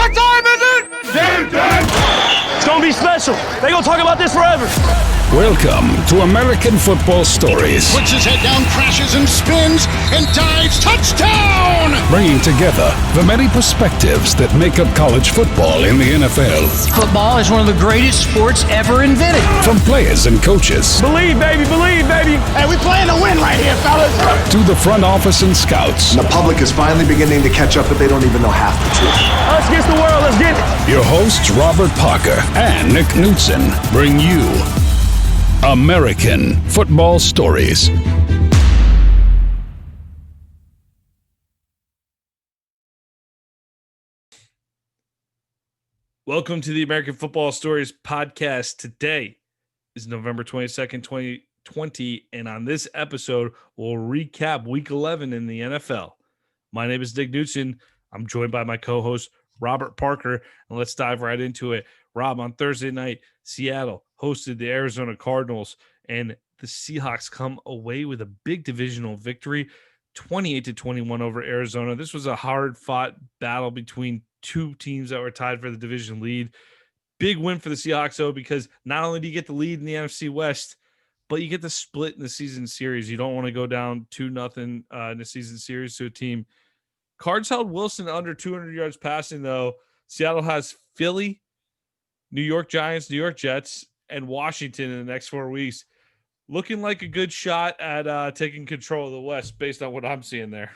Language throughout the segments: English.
What time is it? Game time! It's gonna be special. They're gonna talk about this forever. Welcome to American Football Stories. Puts his head down, crashes and spins, and dives. Touchdown! Bringing together the many perspectives that make up college football in the NFL. Football is one of the greatest sports ever invented. From players and coaches. Believe, baby, believe, baby. Hey, we playing to win right here, fellas. To the front office and scouts. The public is finally beginning to catch up, but they don't even know half the truth. Us against the world, let's get it. Your hosts, Robert Parker and Nick Knudsen, bring you American Football Stories. Welcome to the American Football Stories podcast. Today is November 22nd, 2020, and on this episode, we'll recap Week 11 in the NFL. My name is Nick Knudsen. I'm joined by my co-host, Robert Parker, and let's dive right into it. Rob, on Thursday night, Seattle hosted the Arizona Cardinals, and the Seahawks come away with a big divisional victory, 28-21 over Arizona. This was a hard-fought battle between two teams that were tied for the division lead. Big win for the Seahawks, though, because not only do you get the lead in the NFC West, but you get the split in the season series. You don't want to go down 2-0 in the season series to a team. Cards held Wilson under 200 yards passing, though. Seattle has Philly, New York Giants, New York Jets, and Washington in the next 4 weeks. Looking like a good shot at taking control of the West based on what I'm seeing there.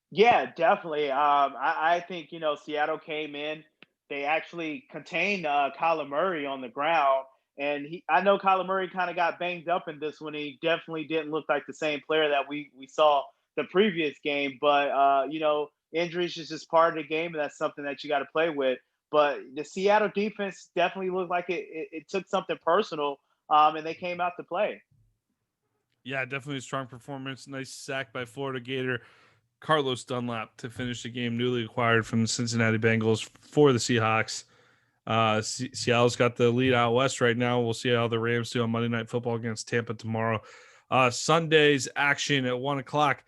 Yeah, definitely. I think, Seattle came in. They actually contained Kyler Murray on the ground. And I know Kyler Murray kind of got banged up in this one. He definitely didn't look like the same player that we saw the previous game. But, injuries is just part of the game, and that's something that you got to play with. But the Seattle defense definitely looked like it took something personal, and they came out to play. Yeah, definitely a strong performance. Nice sack by Florida Gator Carlos Dunlap to finish the game, newly acquired from the Cincinnati Bengals for the Seahawks. Seattle's got the lead out west right now. We'll see how the Rams do on Monday Night Football against Tampa tomorrow. Sunday's action at 1 o'clock.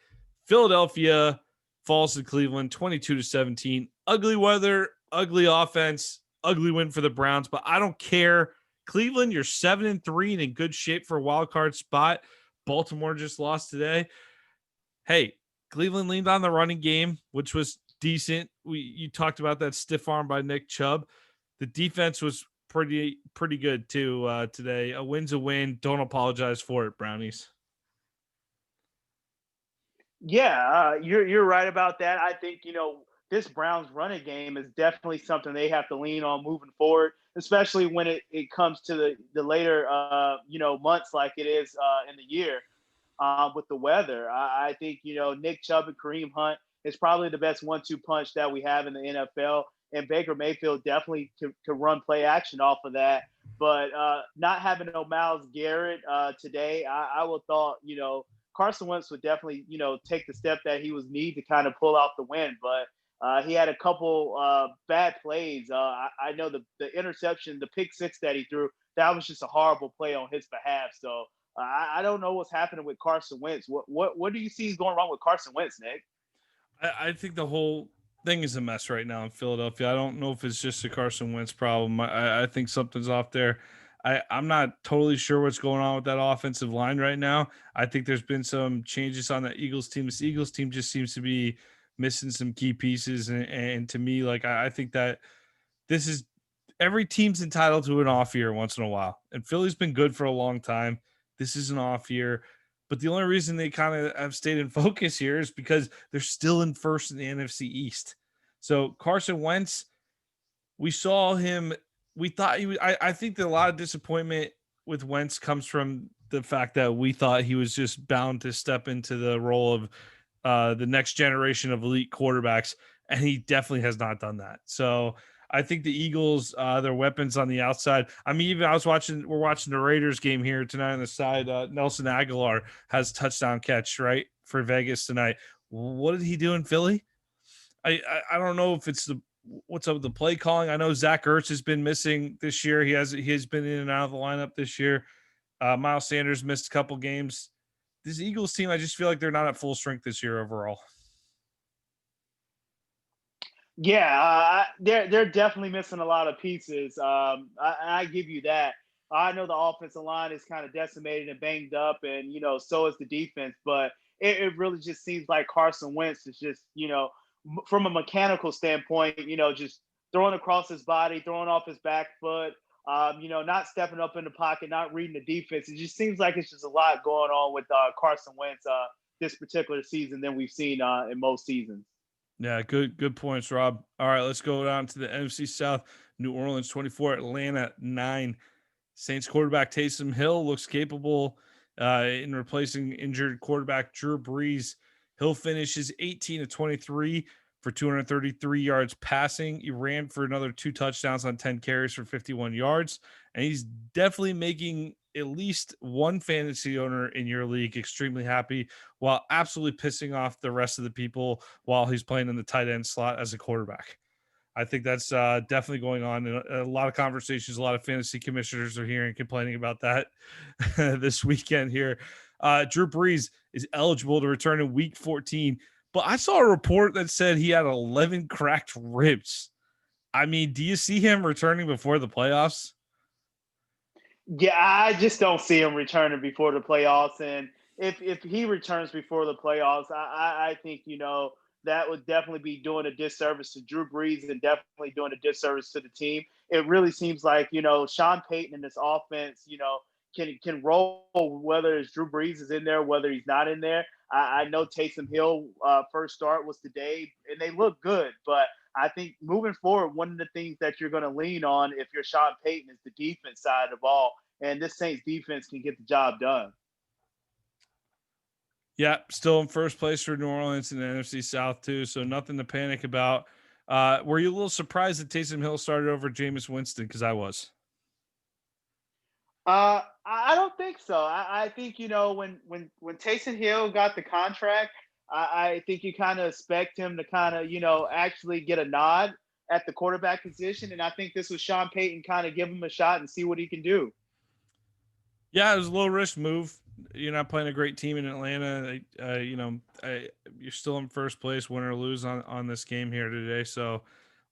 Philadelphia falls to Cleveland, 22-17. Ugly weather, ugly offense, ugly win for the Browns, but I don't care. Cleveland, you're 7-3 and in good shape for a wild card spot. Baltimore just lost today. Hey, Cleveland leaned on the running game, which was decent. You talked about that stiff arm by Nick Chubb. The defense was pretty good too today. A win's a win. Don't apologize for it, Brownies. Yeah, you're right about that. I think, this Browns running game is definitely something they have to lean on moving forward, especially when it comes to the later, months like it is in the year with the weather. I think, Nick Chubb and Kareem Hunt is probably the best 1-2 punch that we have in the NFL. And Baker Mayfield definitely could run play action off of that. But not having no Myles Garrett today, I would thought, Carson Wentz would definitely, take the step that he was need to kind of pull out the win. But he had a couple bad plays. I know the interception, the pick six that he threw, that was just a horrible play on his behalf. So I don't know what's happening with Carson Wentz. What do you see is going wrong with Carson Wentz, Nick? I think the whole thing is a mess right now in Philadelphia. I don't know if it's just a Carson Wentz problem. I think something's off there. I'm not totally sure what's going on with that offensive line right now. I think there's been some changes on the Eagles team. This Eagles team just seems to be missing some key pieces. And to me, I think that this is every team's entitled to an off year once in a while. And Philly's been good for a long time. This is an off year. But the only reason they kind of have stayed in focus here is because they're still in first in the NFC East. So Carson Wentz, we saw him. We thought he was. I think that a lot of disappointment with Wentz comes from the fact that we thought he was just bound to step into the role of the next generation of elite quarterbacks, and he definitely has not done that. So I think the Eagles, their weapons on the outside. I mean, even we're watching the Raiders game here tonight on the side. Nelson Aguilar has touchdown catch, right, for Vegas tonight. What did he do in Philly? I don't know if it's what's up with the play calling. I know Zach Ertz has been missing this year. He has been in and out of the lineup this year. Miles Sanders missed a couple games. This Eagles team, I just feel like they're not at full strength this year overall. Yeah, they're definitely missing a lot of pieces. I give you that. I know the offensive line is kind of decimated and banged up, and so is the defense. But it really just seems like Carson Wentz is just from a mechanical standpoint, just throwing across his body, throwing off his back foot. Not stepping up in the pocket, not reading the defense. It just seems like it's just a lot going on with Carson Wentz this particular season than we've seen in most seasons. Yeah, good points, Rob. All right, let's go down to the NFC South. New Orleans 24, Atlanta 9. Saints quarterback Taysom Hill looks capable in replacing injured quarterback Drew Brees. Hill finishes 18 of 23 for 233 yards passing. He ran for another 2 touchdowns on 10 carries for 51 yards. And he's definitely making at least one fantasy owner in your league extremely happy, while absolutely pissing off the rest of the people while he's playing in the tight end slot as a quarterback. I think that's definitely going on in a lot of conversations. A lot of fantasy commissioners are hearing complaining about that this weekend here. Drew Brees is eligible to return in week 14, but I saw a report that said he had 11 cracked ribs. I mean, do you see him returning before the playoffs? Yeah, I just don't see him returning before the playoffs. And if he returns before the playoffs, I think, that would definitely be doing a disservice to Drew Brees and definitely doing a disservice to the team. It really seems like, Sean Payton and this offense, can roll whether it's Drew Brees is in there, whether he's not in there. I know Taysom Hill first start was today, and they look good. But I think moving forward, one of the things that you're going to lean on if you're Sean Payton is the defense side of the ball. And this Saints defense can get the job done. Yeah, still in first place for New Orleans in the NFC South too, so nothing to panic about. Were you a little surprised that Taysom Hill started over Jameis Winston? Because I was. I don't think so. I think when Taysom Hill got the contract, I think you kind of expect him to kind of actually get a nod at the quarterback position, and I think this was Sean Payton kind of give him a shot and see what he can do. Yeah, it was a low risk move. You're not playing a great team in Atlanta. You're still in first place, win or lose on this game here today. So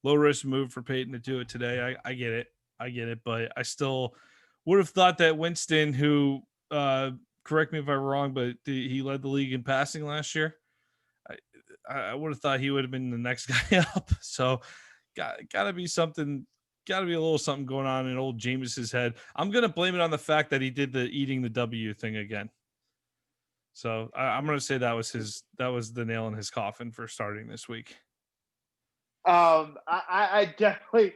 low risk move for Peyton to do it today. I get it. But I still would have thought that Winston, who correct me if I'm wrong, but he led the league in passing last year. I would have thought he would have been the next guy up. So got to be something. Got to be a little something going on in old Jameis's head. I'm going to blame it on the fact that he did the eating the W thing again. So I'm going to say that was the nail in his coffin for starting this week. I definitely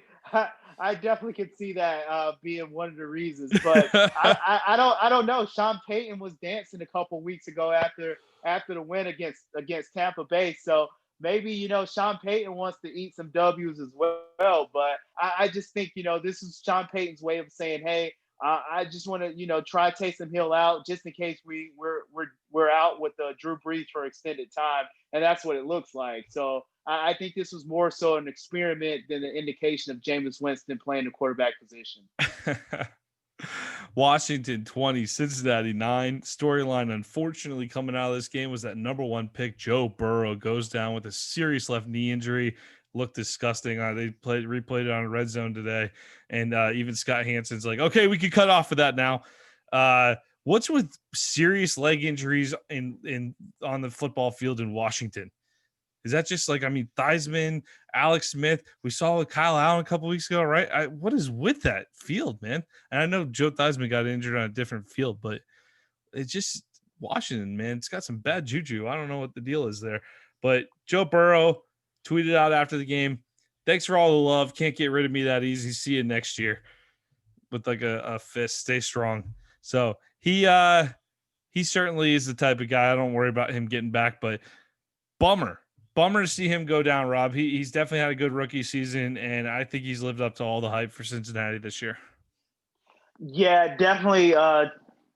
could see that being one of the reasons, but I don't know. Sean Payton was dancing a couple weeks ago after the win against Tampa Bay. So maybe, Sean Payton wants to eat some W's as well, but I just think, this is Sean Payton's way of saying, hey, I just want to, try Taysom Hill out just in case we're out with Drew Brees for extended time. And that's what it looks like. So I think this was more so an experiment than an indication of Jameis Winston playing the quarterback position. Washington 20, Cincinnati 9. Storyline, unfortunately, coming out of this game was that number 1 pick, Joe Burrow, goes down with a serious left knee injury. Looked disgusting. They replayed it on Red Zone today. And even Scott Hansen's like, okay, we can cut off of that now. What's with serious leg injuries on the football field in Washington? Is that just Theismann, Alex Smith? We saw with Kyle Allen a couple weeks ago, right? What is with that field, man? And I know Joe Theismann got injured on a different field, but it's just Washington, man. It's got some bad juju. I don't know what the deal is there. But Joe Burrow tweeted out after the game, thanks for all the love. Can't get rid of me that easy. See you next year. With a fist. Stay strong. So he certainly is the type of guy. I don't worry about him getting back, but bummer to see him go down, Rob. He's definitely had a good rookie season, and I think he's lived up to all the hype for Cincinnati this year. Yeah, definitely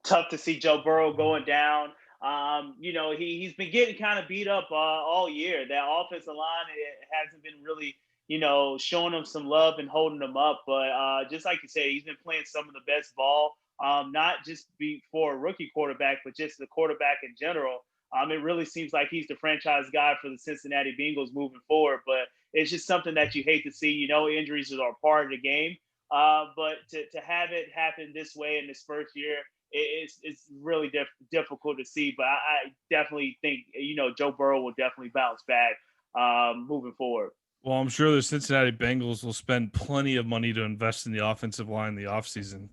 tough to see Joe Burrow going down. He's been getting kind of beat up all year. That offensive line hasn't been really, showing him some love and holding him up. But just like you said, he's been playing some of the best ball, not just for a rookie quarterback, but just the quarterback in general. It really seems like he's the franchise guy for the Cincinnati Bengals moving forward. But it's just something that you hate to see. Injuries are part of the game. But to have it happen this way in this first year, it's really difficult to see. But I definitely think, Joe Burrow will definitely bounce back moving forward. Well, I'm sure the Cincinnati Bengals will spend plenty of money to invest in the offensive line in the offseason.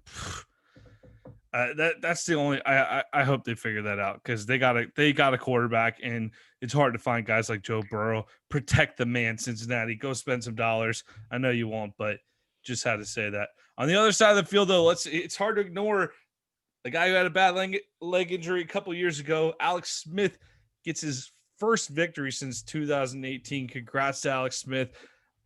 That's the only. I hope they figure that out, because they got a quarterback, and it's hard to find guys like Joe Burrow. Protect the man, Cincinnati. Go spend some dollars. I know you won't, but just had to say that. On the other side of the field, though, it's hard to ignore the guy who had a bad leg injury a couple years ago. Alex Smith gets his first victory since 2018. Congrats to Alex Smith.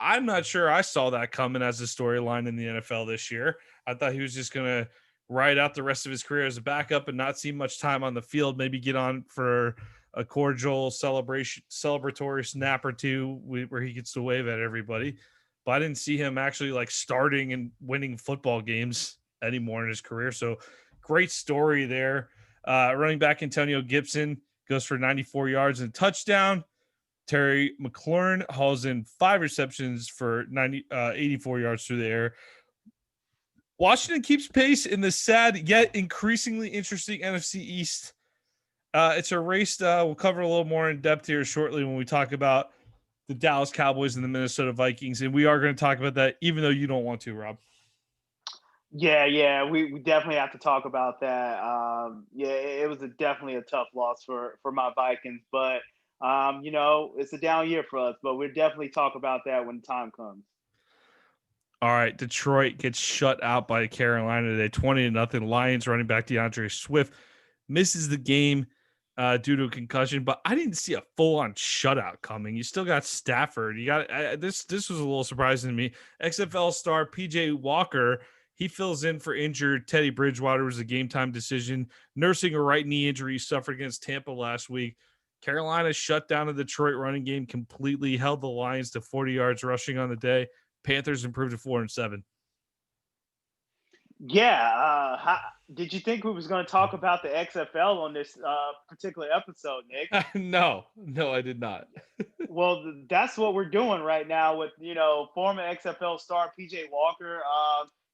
I'm not sure I saw that coming as a storyline in the NFL this year. I thought he was just going to ride out the rest of his career as a backup and not see much time on the field, maybe get on for a cordial celebratory snap or two where he gets to wave at everybody. But I didn't see him actually starting and winning football games anymore in his career. So great story there. Running back Antonio Gibson goes for 94 yards and a touchdown. Terry McLaurin hauls in 5 receptions for 84 yards through the air. Washington keeps pace in the sad yet increasingly interesting NFC East. It's a race we'll cover a little more in depth here shortly when we talk about the Dallas Cowboys and the Minnesota Vikings. And we are going to talk about that, even though you don't want to, Rob. Yeah, we definitely have to talk about that. It was definitely a tough loss for my Vikings, but it's a down year for us, but we'll definitely talk about that when the time comes. All right, Detroit gets shut out by Carolina today, 20-0. Lions running back DeAndre Swift misses the game due to a concussion, but I didn't see a full-on shutout coming. You still got Stafford. You got this was a little surprising to me. XFL star PJ Walker, he fills in for injured Teddy Bridgewater. Was a game-time decision. Nursing a right knee injury he suffered against Tampa last week. Carolina shut down the Detroit running game completely, held the Lions to 40 yards rushing on the day. Panthers improved to 4-7. Yeah. Did you think we was going to talk about the XFL on this particular episode, Nick? No, I did not. Well, that's what we're doing right now with, former XFL star PJ Walker.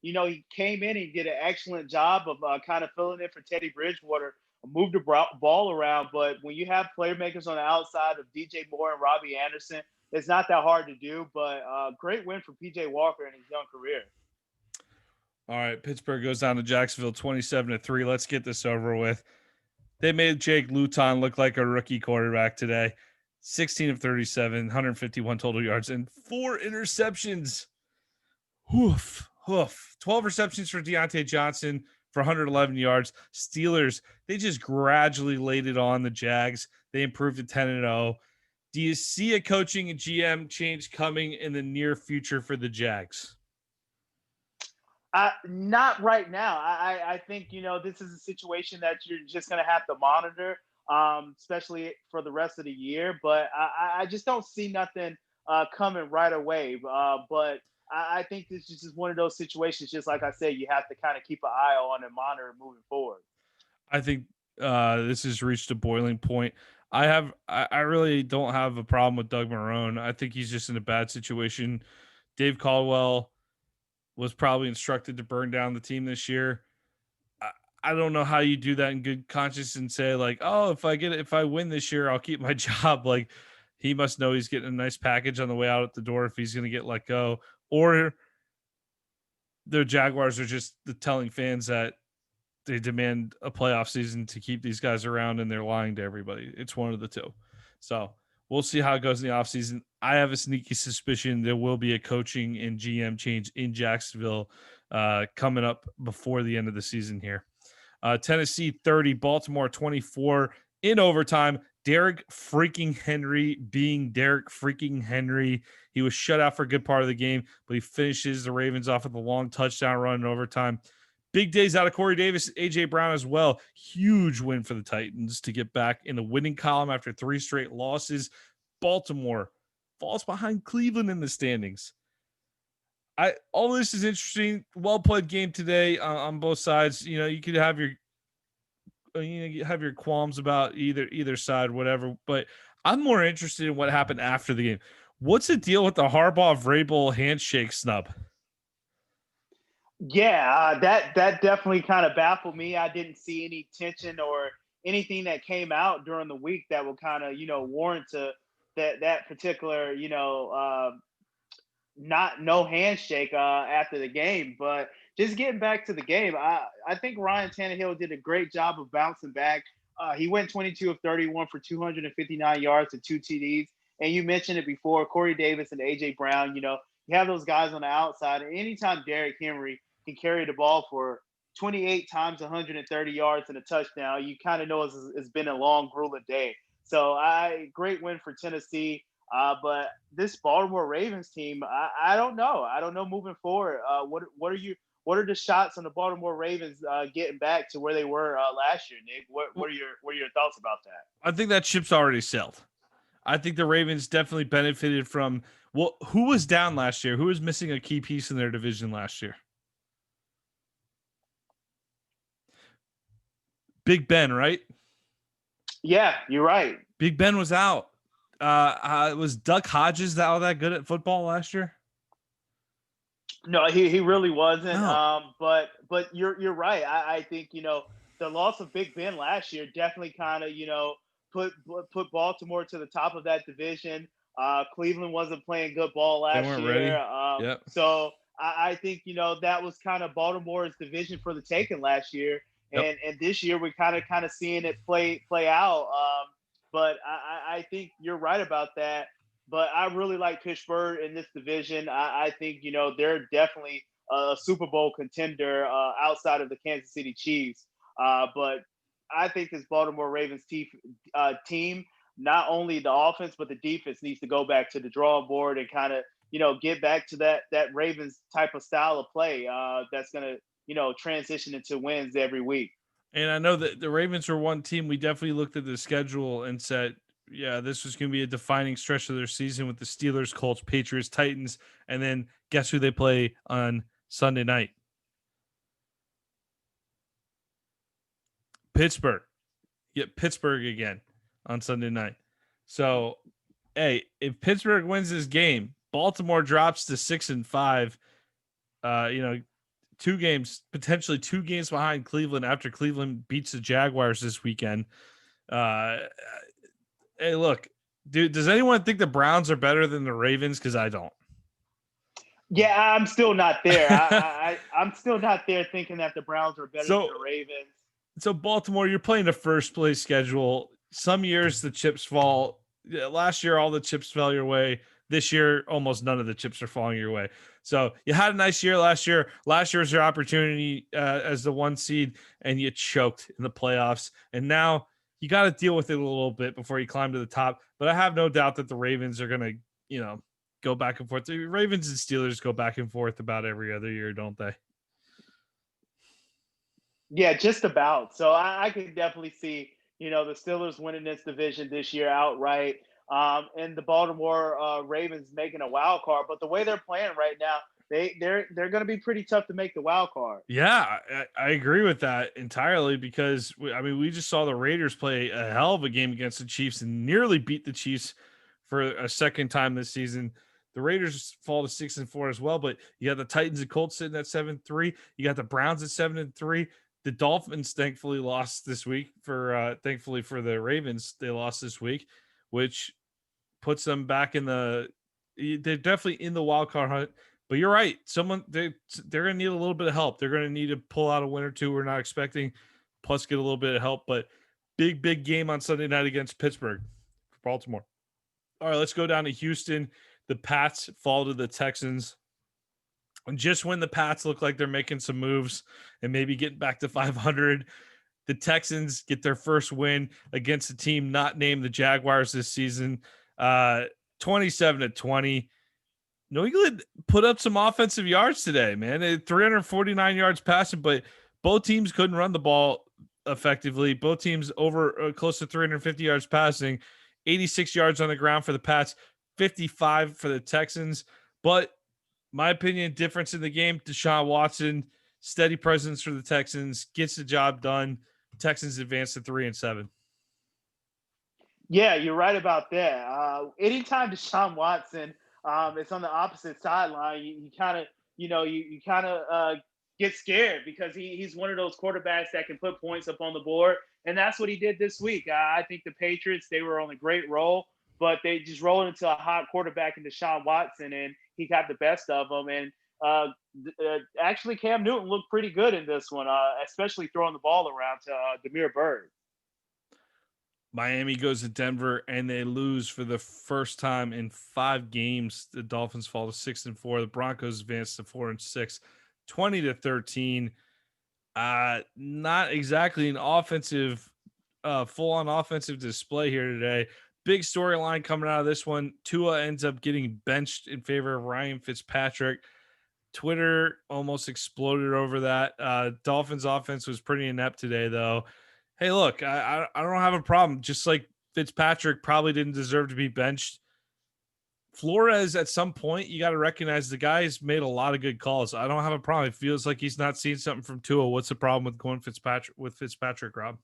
He came in and did an excellent job of kind of filling in for Teddy Bridgewater, moved the ball around. But when you have playmakers on the outside of DJ Moore and Robbie Anderson, it's not that hard to do. But great win for PJ Walker in his young career. All right, Pittsburgh goes down to Jacksonville 27-3. Let's get this over with. They made Jake Luton look like a rookie quarterback today. 16 of 37, 151 total yards, and 4 interceptions. Hoof. 12 receptions for Deontay Johnson for 111 yards. Steelers, they just gradually laid it on the Jags. They improved to 10-0. Do you see a coaching and GM change coming in the near future for the Jags? Not right now. I think, this is a situation that you're just going to have to monitor, especially for the rest of the year. But I just don't see nothing coming right away. But I think this is just one of those situations, just like I said, you have to kind of keep an eye on and monitor moving forward. I think this has reached a boiling point. I really don't have a problem with Doug Marrone. I think he's just in a bad situation. Dave Caldwell was probably instructed to burn down the team this year. I don't know how you do that in good conscience and say if I win this year, I'll keep my job. Like, he must know he's getting a nice package on the way out at the door if he's going to get let go. Or the Jaguars are just telling fans that they demand a playoff season to keep these guys around, and they're lying to everybody. It's one of the two. So we'll see how it goes in the offseason. I have a sneaky suspicion there will be a coaching and GM change in Jacksonville coming up before the end of the season here. Tennessee 30, Baltimore 24 in overtime. Derek freaking Henry being Derek freaking Henry. He was shut out for a good part of the game, but he finishes the Ravens off with a long touchdown run in overtime. Big days out of Corey Davis, A.J. Brown as well. Huge win for the Titans to get back in the winning column after 3 straight losses. Baltimore falls behind Cleveland in the standings. All this is interesting. Well-played game today on both sides. You could have your you have your qualms about either side, whatever. But I'm more interested in what happened after the game. What's the deal with the Harbaugh-Vrabel handshake snub? Yeah, that definitely kind of baffled me. I didn't see any tension or anything that came out during the week that would kind of warrant that particular no handshake after the game. But just getting back to the game, I think Ryan Tannehill did a great job of bouncing back. He went 22 of 31 for 259 yards and 2 TDs. And you mentioned it before, Corey Davis and A.J. Brown, you have those guys on the outside. And anytime Derrick Henry can carry the ball for 28 times 130 yards and a touchdown, you kind of know it's been a long, grueling day. So great win for Tennessee. But this Baltimore Ravens team, I don't know. I don't know moving forward. What are the shots on the Baltimore Ravens getting back to where they were last year, Nick? What are your thoughts about that? I think that ship's already sailed. I think the Ravens definitely benefited from who was down last year? Who was missing a key piece in their division last year? Big Ben, right? Yeah, you're right. Big Ben was out. Was Duck Hodges that good at football last year? No, he really wasn't. No. But you're right. I think the loss of Big Ben last year definitely kind of put Baltimore to the top of that division. Cleveland wasn't playing good ball last year. Yep. So I think that was kind of Baltimore's division for the taking last year. Yep. And this year we're kind of seeing it play out. But I think you're right about that. But I really like Pittsburgh in this division. I think they're definitely a Super Bowl contender outside of the Kansas City Chiefs. But I think this Baltimore Ravens team, not only the offense but the defense needs to go back to the drawing board and kind of get back to that Ravens type of style of play that's going to transition into wins every week. And I know that the Ravens were one team we definitely looked at the schedule and said, yeah, this was going to be a defining stretch of their season with the Steelers, Colts, Patriots, Titans, and then guess who they play on Sunday night? Pittsburgh. Yep, Pittsburgh again on Sunday night. So, hey, if Pittsburgh wins this game, Baltimore drops to 6-5. Potentially two games behind Cleveland after Cleveland beats the Jaguars this weekend. Hey, look, dude, does anyone think the Browns are better than the Ravens? Because I don't. Yeah, I'm still not there. I'm still not there thinking that the Browns are better than the Ravens. So, Baltimore, you're playing a first-place schedule. Some years the chips fall. Last year, all the chips fell your way. This year, almost none of the chips are falling your way. So you had a nice year last year. Last year was your opportunity as the 1 seed, and you choked in the playoffs. And now you got to deal with it a little bit before you climb to the top. But I have no doubt that the Ravens are going to, go back and forth. The Ravens and Steelers go back and forth about every other year, don't they? Yeah, just about. So I can definitely see, the Steelers winning this division this year outright. And the Baltimore Ravens making a wild card, but the way they're playing right now, they're going to be pretty tough to make the wild card. Yeah, I agree with that entirely because we just saw the Raiders play a hell of a game against the Chiefs and nearly beat the Chiefs for a second time this season. The Raiders fall to 6-4 as well, but you got the Titans and Colts sitting at 7-3. You got the Browns at 7-3. The Dolphins thankfully lost this week thankfully for the Ravens. They lost this week, which puts them back they're definitely in the wild card hunt. But you're right. They're going to need a little bit of help. They're going to need to pull out a win or two we're not expecting, plus get a little bit of help. But big game on Sunday night against Pittsburgh for Baltimore. All right, let's go down to Houston. The Pats fall to the Texans. And just when the Pats look like they're making some moves and maybe getting back to 500, the Texans get their first win against a team not named the Jaguars this season, 27-20. New England put up some offensive yards today, man. 349 yards passing, but both teams couldn't run the ball effectively. Both teams over close to 350 yards passing, 86 yards on the ground for the Pats, 55 for the Texans. But my opinion, difference in the game, Deshaun Watson, steady presence for the Texans, gets the job done. Texans advanced to 3-7. Yeah, you're right about that. Anytime Deshaun Watson is on the opposite sideline, you kind of, you kind of get scared because he's one of those quarterbacks that can put points up on the board, and that's what he did this week. I think the Patriots, they were on a great roll, but they just rolled into a hot quarterback in Deshaun Watson, and he got the best of them. And actually, Cam Newton looked pretty good in this one, especially throwing the ball around to Damiere Byrd. Miami goes to Denver and they lose for the first time in 5 games. The Dolphins fall to 6-4. The Broncos advance to 4-6, 20-13. Not exactly an offensive, full-on offensive display here today. Big storyline coming out of this one. Tua ends up getting benched in favor of Ryan Fitzpatrick. Twitter almost exploded over that. Dolphins offense was pretty inept today, though. Hey, look, I don't have a problem. Just like Fitzpatrick probably didn't deserve to be benched. Flores, at some point, you got to recognize the guy's made a lot of good calls. I don't have a problem. It feels like he's not seeing something from Tua. What's the problem with going Fitzpatrick, Rob?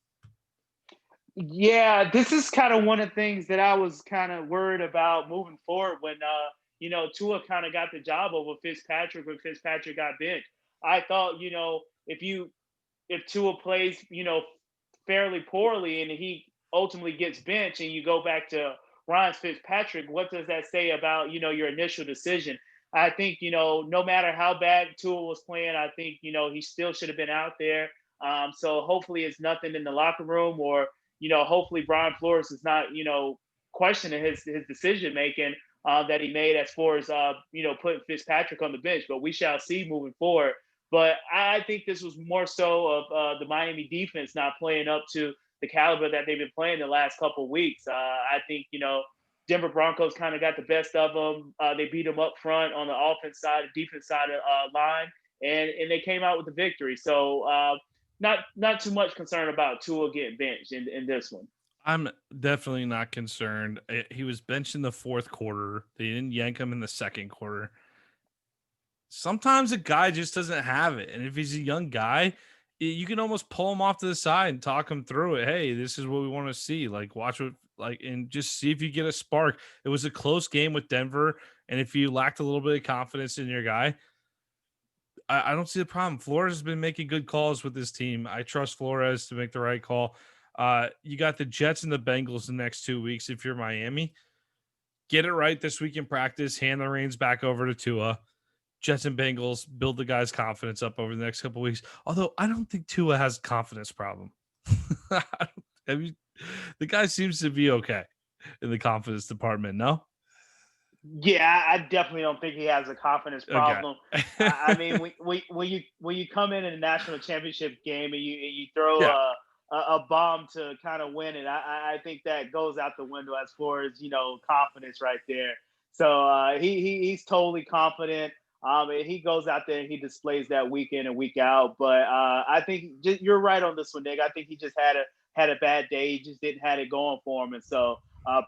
Yeah, this is kind of one of the things that I was kind of worried about moving forward when, Tua kind of got the job over Fitzpatrick when Fitzpatrick got benched. I thought, if Tua plays, fairly poorly and he ultimately gets benched and you go back to Ryan Fitzpatrick, what does that say about, your initial decision? I think, no matter how bad Tua was playing, I think, he still should have been out there. So hopefully it's nothing in the locker room or, hopefully Brian Flores is not, questioning his decision-making that he made as far as, putting Fitzpatrick on the bench, but we shall see moving forward. But I think this was more so of the Miami defense not playing up to the caliber that they've been playing the last couple of weeks. I think, Denver Broncos kind of got the best of them. They beat them up front on the offense side, defense side of line, and they came out with the victory. So not too much concern about Tua getting benched in this one. I'm definitely not concerned. He was benched in the fourth quarter. They didn't yank him in the second quarter. Sometimes a guy just doesn't have it. And if he's a young guy, you can almost pull him off to the side and talk him through it. Hey, this is what we want to see. Like, watch what, and just see if you get a spark. It was a close game with Denver. And if you lacked a little bit of confidence in your guy, I don't see the problem. Flores has been making good calls with this team. I trust Flores to make the right call. You got the Jets and the Bengals the next 2 weeks. If you're Miami, get it right this week in practice, hand the reins back over to Tua. Jets and Bengals, build the guy's confidence up over the next couple of weeks. Although I don't think Tua has a confidence problem. The guy seems to be okay in the confidence department, no? Yeah, I definitely don't think he has a confidence problem. Okay. I mean, when you come in a national championship game and you throw a bomb to kind of win it, I think that goes out the window as far as confidence right there. So he's totally confident. And he goes out there and he displays that week in and week out. But I think you're right on this one, Nick. I think he just had a bad day. He just didn't have it going for him. And so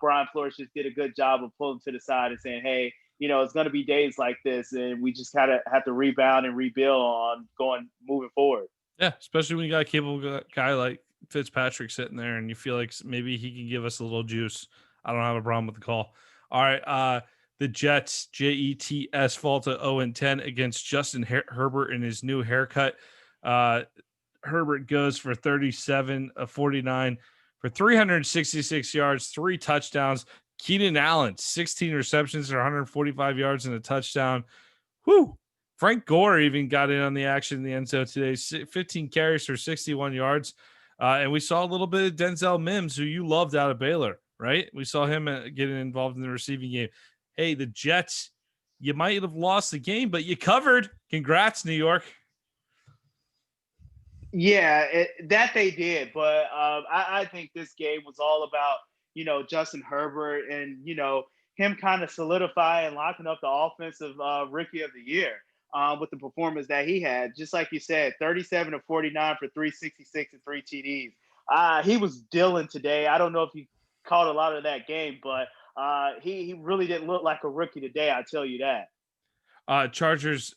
Brian Flores just did a good job of pulling to the side and saying, hey, it's going to be days like this. And we just kind of have to rebound and rebuild on moving forward. Yeah, especially when you got a capable guy like Fitzpatrick sitting there and you feel like maybe he can give us a little juice. I don't have a problem with the call. All right. The Jets, Jets, fall to 0-10 against Justin Herbert in his new haircut. Herbert goes for 37 of 49 for 366 yards, 3 touchdowns. Keenan Allen, 16 receptions for 145 yards and a touchdown. Whew. Frank Gore even got in on the action in the end zone today. 15 carries for 61 yards. And we saw a little bit of Denzel Mims, who you loved out of Baylor, right? We saw him getting involved in the receiving game. Hey, the Jets, you might have lost the game, but you covered. Congrats, New York. Yeah, that they did. But I think this game was all about, Justin Herbert and, him kind of solidifying and locking up the offensive rookie of the year with the performance that he had. Just like you said, 37 of 49 for 366 and 3 TDs. He was dealing today. I don't know if you caught a lot of that game, but he really didn't look like a rookie today. I tell you that. Chargers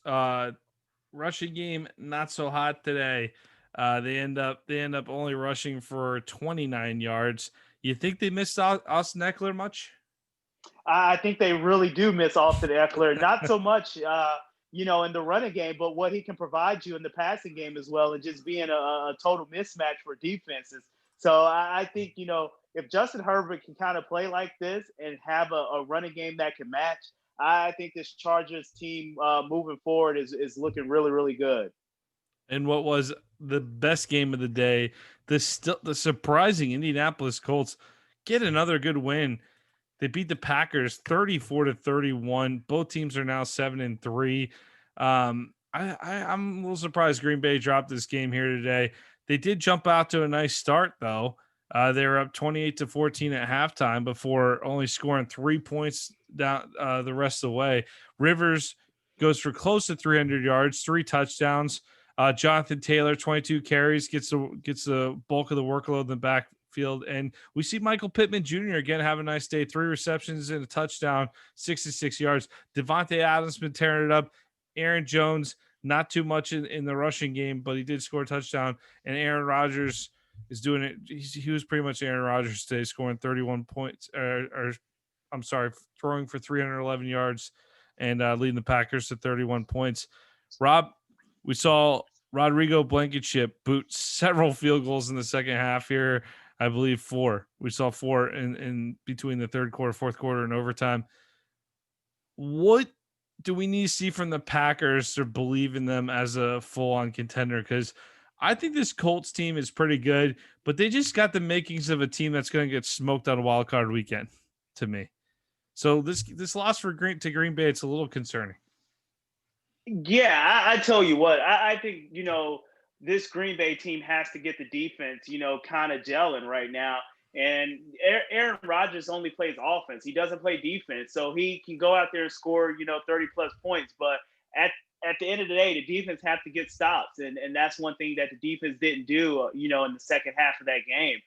rushing game not so hot today. They end up only rushing for 29 yards. You think they missed Austin Eckler much? I think they really do miss Austin Eckler. Not so much, in the running game, but what he can provide you in the passing game as well, and just being a total mismatch for defenses. So I think, if Justin Herbert can kind of play like this and have a running game that can match, I think this Chargers team moving forward is looking really, really good. And what was the best game of the day? The surprising Indianapolis Colts get another good win. They beat the Packers 34-31. Both teams are now 7-3. I'm a little surprised Green Bay dropped this game here today. They did jump out to a nice start though. They were up 28-14 at halftime before only scoring 3 points down the rest of the way. Rivers goes for close to 300 yards, 3 touchdowns. Jonathan Taylor, 22 carries, gets the bulk of the workload in the backfield. And we see Michael Pittman Jr. again have a nice day, 3 receptions and a touchdown, 66 yards. Devontae Adams been tearing it up. Aaron Jones, not too much in the rushing game, but he did score a touchdown. And Aaron Rodgers is doing it. He was pretty much Aaron Rodgers today, scoring 31 points, throwing for 311 yards and leading the Packers to 31 points. Rob, we saw Rodrigo Blankenship boot several field goals in the second half here. I believe 4. We saw 4 in between the third quarter, fourth quarter, and overtime. What do we need to see from the Packers to believe in them as a full-on contender? Because I think this Colts team is pretty good, but they just got the makings of a team that's going to get smoked on a wild card weekend to me. So this loss to Green Bay, it's a little concerning. Yeah, I tell you what, I think, this Green Bay team has to get the defense, kind of gelling right now. And Aaron Rodgers only plays offense. He doesn't play defense. So he can go out there and score, 30-plus points. But at the end of the day, the defense have to get stops. And that's one thing that the defense didn't do, in the second half of that game.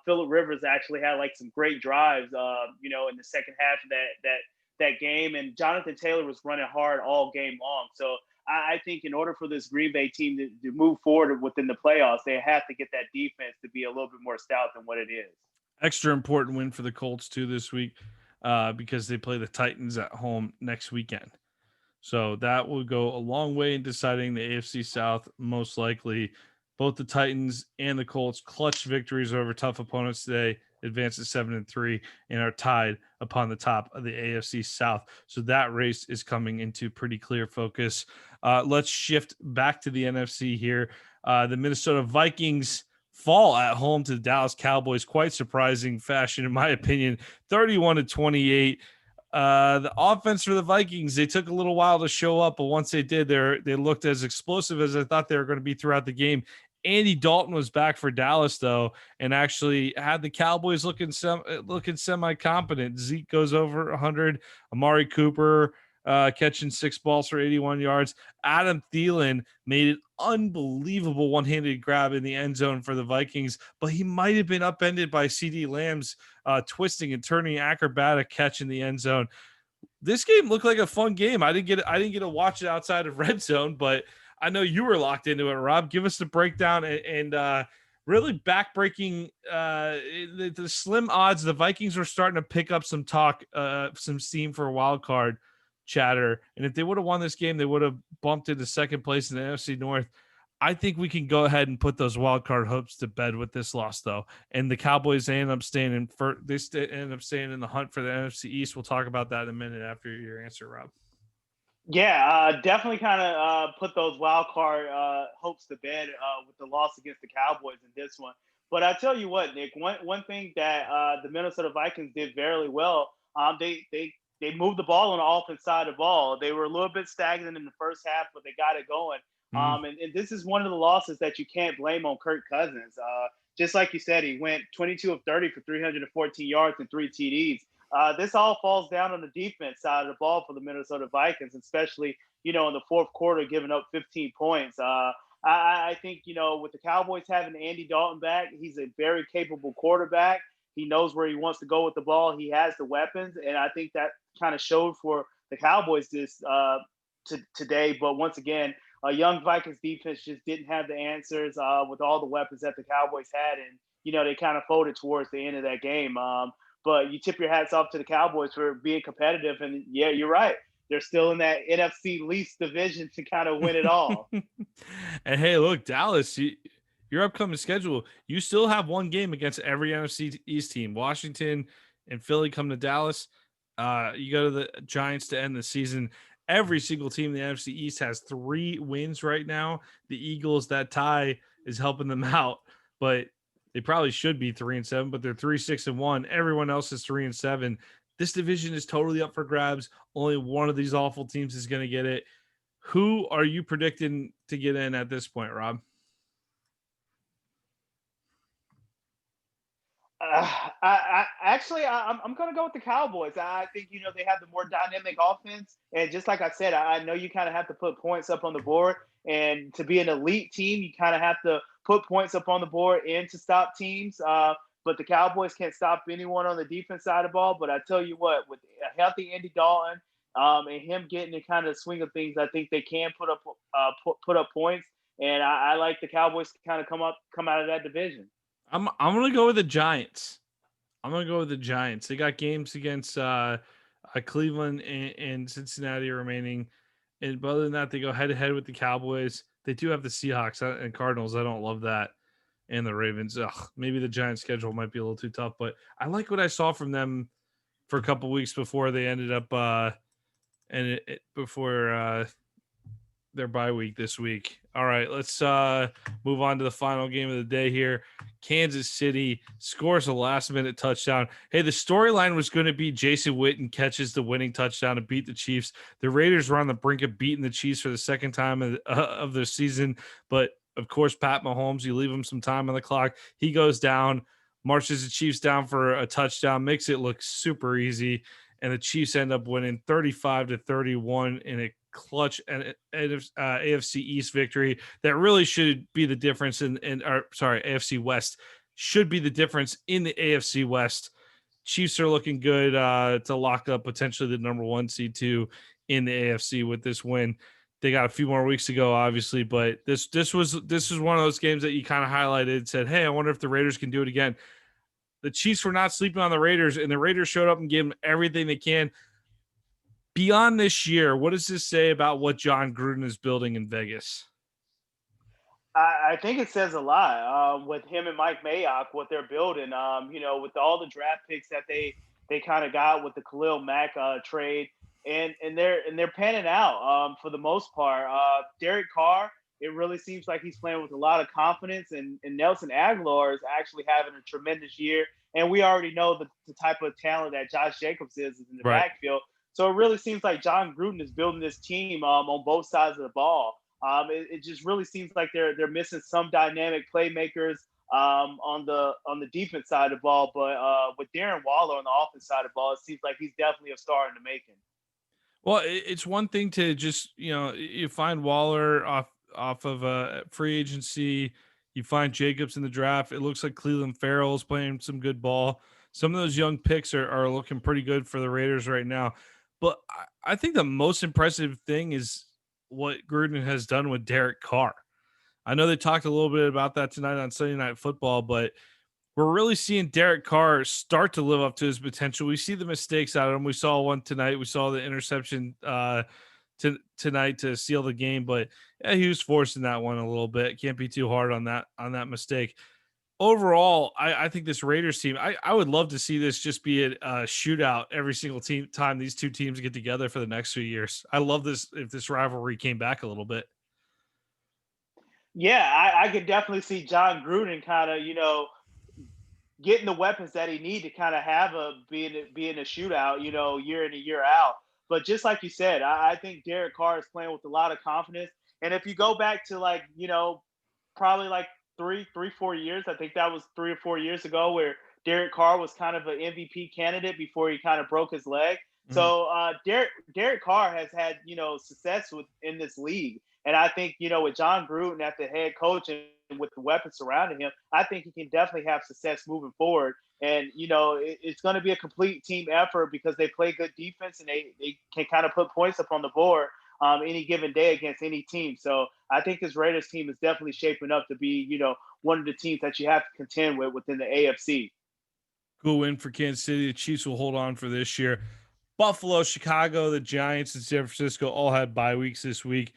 Phillip Rivers actually had, some great drives, in the second half of that game, and Jonathan Taylor was running hard all game long. So I think in order for this Green Bay team to move forward within the playoffs, they have to get that defense to be a little bit more stout than what it is. Extra important win for the Colts too this week because they play the Titans at home next weekend. So that will go a long way in deciding the AFC South. Most likely both the Titans and the Colts clutch victories over tough opponents today, advance to 7-3, and are tied upon the top of the AFC South. So that race is coming into pretty clear focus. Let's shift back to the NFC here. The Minnesota Vikings fall at home to the Dallas Cowboys, quite surprising fashion, in my opinion, 31-28. The offense for the Vikings, they took a little while to show up, but once they did, they looked as explosive as I thought they were going to be throughout the game. Andy Dalton was back for Dallas, though, and actually had the Cowboys looking semi-competent. Zeke goes over 100. Amari Cooper catching 6 balls for 81 yards. Adam Thielen made an unbelievable one-handed grab in the end zone for the Vikings, but he might have been upended by CeeDee Lamb's twisting and turning acrobatic catch in the end zone. This game looked like a fun game. I didn't get to watch it outside of Red Zone, but I know you were locked into it, Rob. Give us the breakdown and really backbreaking the slim odds. The Vikings were starting to pick up some steam for a wild card chatter. And if they would have won this game, they would have bumped into second place in the NFC North. I think we can go ahead and put those wild card hopes to bed with this loss, though. And the Cowboys end up staying in the hunt for the NFC East. We'll talk about that in a minute after your answer, Rob. Yeah, definitely kind of put those wild card hopes to bed with the loss against the Cowboys in this one. But I tell you what, Nick, one thing that the Minnesota Vikings did very well, they moved the ball on the offense side of the ball. They were a little bit stagnant in the first half, but they got it going. And this is one of the losses that you can't blame on Kirk Cousins. Just like you said, he went 22 of 30 for 314 yards and 3 TDs. This all falls down on the defense side of the ball for the Minnesota Vikings, especially, in the fourth quarter, giving up 15 points. I think, with the Cowboys having Andy Dalton back, he's a very capable quarterback. He knows where he wants to go with the ball. He has the weapons, and I think that kind of showed for the Cowboys today. But once again, young Vikings defense just didn't have the answers with all the weapons that the Cowboys had, and they kind of folded towards the end of that game. But you tip your hats off to the Cowboys for being competitive, and yeah, you're right. They're still in that NFC least division to kind of win it all. And hey, look, Dallas, your upcoming schedule, you still have one game against every NFC East team. Washington and Philly come to Dallas. You go to the Giants to end the season. Every single team in the NFC East has 3 wins right now. The Eagles, that tie is helping them out, but they probably should be 3-7, but they're 3-6-1. Everyone else is 3-7. This division is totally up for grabs. Only one of these awful teams is going to get it. Who are you predicting to get in at this point, Rob? I'm going to go with the Cowboys. I think, they have the more dynamic offense. And just like I said, I know you kind of have to put points up on the board. And to be an elite team, you kind of have to put points up on the board and to stop teams. But the Cowboys can't stop anyone on the defense side of the ball. But I tell you what, with a healthy Andy Dalton and him getting the kind of swing of things, I think they can put up points. And I like the Cowboys to kind of come out of that division. I'm going to go with the Giants. They got games against Cleveland and Cincinnati remaining. But other than that, they go head-to-head with the Cowboys. They do have the Seahawks and Cardinals. I don't love that. And the Ravens. Maybe the Giants' schedule might be a little too tough. But I like what I saw from them for a couple weeks before they ended up before their bye week this week. All right, let's move on to the final game of the day here. Kansas City scores a last-minute touchdown. Hey, the storyline was going to be Jason Witten catches the winning touchdown to beat the Chiefs. The Raiders were on the brink of beating the Chiefs for the second time of their season, but of course, Pat Mahomes, you leave him some time on the clock. He goes down, marches the Chiefs down for a touchdown, makes it look super easy, and the Chiefs end up winning 35-31 in a clutch and AFC East victory that really should be the difference AFC West should be the difference in the AFC West. Chiefs are looking good to lock up potentially the number 1 seed 2 in the AFC with this win. They got a few more weeks to go, obviously, but this was one of those games that you kind of highlighted and said, hey, I wonder if the Raiders can do it again. The Chiefs were not sleeping on the Raiders, and the Raiders showed up and gave them everything they can. Beyond this year, what does this say about what John Gruden is building in Vegas? I think it says a lot with him and Mike Mayock, what they're building. With all the draft picks that they kind of got with the Khalil Mack trade, and they're panning out for the most part. Derek Carr, it really seems like he's playing with a lot of confidence, and Nelson Aguilar is actually having a tremendous year. And we already know the type of talent that Josh Jacobs is in the backfield. So it really seems like John Gruden is building this team on both sides of the ball. It just really seems like they're missing some dynamic playmakers on the defense side of the ball. But with Darren Waller on the offense side of the ball, it seems like he's definitely a star in the making. Well, it's one thing to just, you find Waller off of free agency. You find Jacobs in the draft. It looks like Cleveland Farrell's playing some good ball. Some of those young picks are looking pretty good for the Raiders right now. But I think the most impressive thing is what Gruden has done with Derek Carr. I know they talked a little bit about that tonight on Sunday Night Football, but we're really seeing Derek Carr start to live up to his potential. We see the mistakes out of him. We saw one tonight. We saw the interception tonight to seal the game, but yeah, he was forcing that one a little bit. Can't be too hard on that mistake. Overall, I think this Raiders team, I would love to see this just be a shootout every single time these two teams get together for the next few years. I love this if this rivalry came back a little bit. Yeah, I could definitely see John Gruden kind of, getting the weapons that he needs to kind of have being a shootout, year in and year out. But just like you said, I think Derek Carr is playing with a lot of confidence. And if you go back to probably 4 years, I think that was 3 or 4 years ago, where Derek Carr was kind of an MVP candidate before he kind of broke his leg. Mm-hmm. So Derek Carr has had, success in this league. And I think, with John Gruden at the head coach and with the weapons surrounding him, I think he can definitely have success moving forward. And, it's going to be a complete team effort because they play good defense and they can kind of put points up on the board. any given day against any team. So I think this Raiders team is definitely shaping up to be, one of the teams that you have to contend with within the AFC. Cool win for Kansas City. The Chiefs will hold on for this year. Buffalo, Chicago, the Giants, and San Francisco all had bye weeks this week.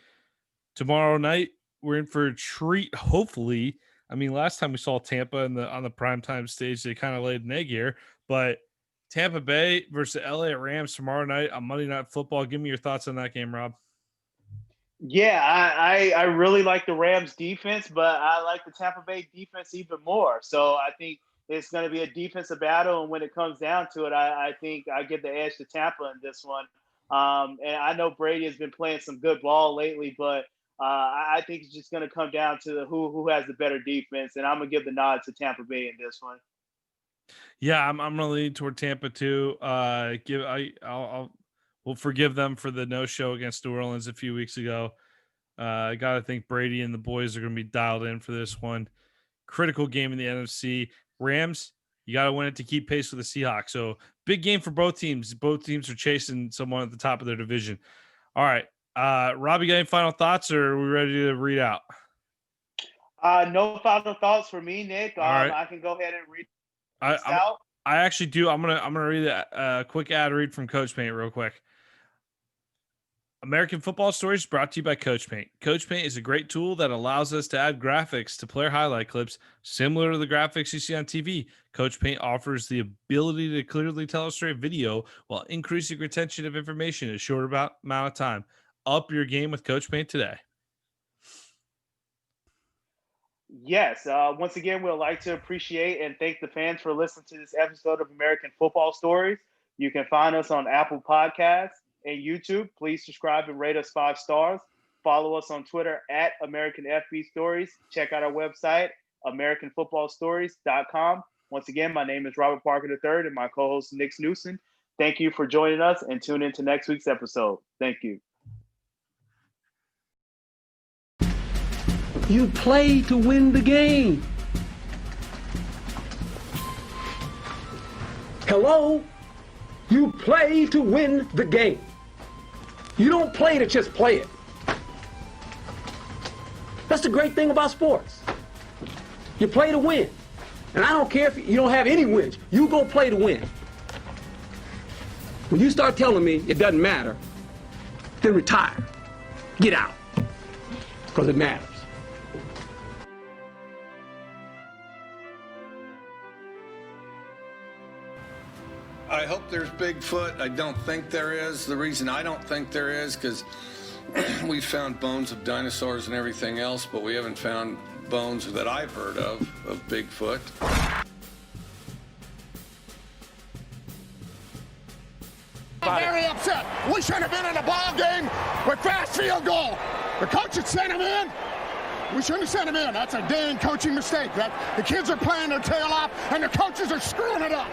Tomorrow night, we're in for a treat, hopefully. I mean, last time we saw Tampa on the primetime stage, they kind of laid an egg here. But Tampa Bay versus the LA Rams tomorrow night on Monday Night Football. Give me your thoughts on that game, Rob. Yeah, I really like the Rams defense, but I like the Tampa Bay defense even more. So I think it's going to be a defensive battle, and when it comes down to it, I think I give the edge to Tampa in this one. And I know Brady has been playing some good ball lately, but I think it's just going to come down to who has the better defense, and I'm going to give the nod to Tampa Bay in this one. Yeah, I'm going to lean toward Tampa too. We'll forgive them for the no-show against New Orleans a few weeks ago. I got to think Brady and the boys are going to be dialed in for this one. Critical game in the NFC. Rams, you got to win it to keep pace with the Seahawks. So big game for both teams. Both teams are chasing someone at the top of their division. All right. Rob, you got any final thoughts, or are we ready to read out? No final thoughts for me, Nick. All right. I can go ahead and read out. I actually do. I'm gonna read a quick ad read from Coach Paint real quick. American Football Stories is brought to you by Coach Paint. Coach Paint is a great tool that allows us to add graphics to player highlight clips similar to the graphics you see on TV. Coach Paint offers the ability to clearly tell a straight video while increasing retention of information in a short amount of time. Up your game with Coach Paint today. Yes. Once again, we'd like to appreciate and thank the fans for listening to this episode of American Football Stories. You can find us on Apple Podcasts and YouTube. Please subscribe and rate us 5 stars. Follow us on Twitter at American FB Stories. Check out our website, AmericanFootballStories.com. Once again, my name is Robert Parker III and my co-host Nick Newsom. Thank you for joining us, and tune in to next week's episode. Thank you. You play to win the game. Hello? You play to win the game. You don't play to just play it. That's the great thing about sports. You play to win. And I don't care if you don't have any wins. You go play to win. When you start telling me it doesn't matter, then retire. Get out. Because it matters. I hope there's Bigfoot. I don't think there is. The reason I don't think there is because we've found bones of dinosaurs and everything else, but we haven't found bones that I've heard of Bigfoot. Very upset. We should have been in a ball game with fast field goal. The coach had sent him in. We shouldn't have sent him in. That's a dang coaching mistake. The kids are playing their tail off, and the coaches are screwing it up.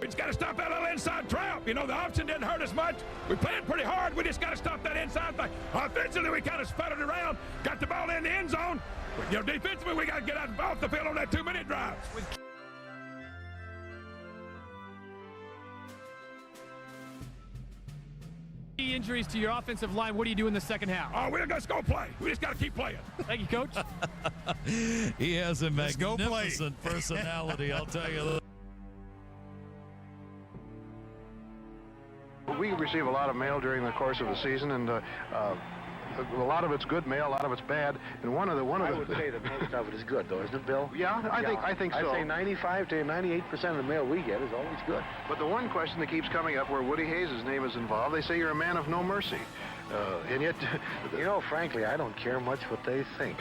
We just got to stop that little inside trap. You know, the option didn't hurt us much. We played pretty hard. We just got to stop that inside thing. Offensively, we kind of sputtered around, got the ball in the end zone. You know, defensively, we got to get off the field on that 2-minute drive. Injuries to your offensive line. What do you do in the second half? Oh, we're just going to play. We just got to keep playing. Thank you, Coach. He has a magnificent personality, I'll tell you. We receive a lot of mail during the course of the season, and a lot of it's good mail, a lot of it's bad. And I would say that most of it is good, though, isn't it, Bill? Yeah, I think so. I'd say 95 to 98% of the mail we get is always good. But the one question that keeps coming up where Woody Hayes' name is involved, they say you're a man of no mercy. And yet, you know, frankly, I don't care much what they think.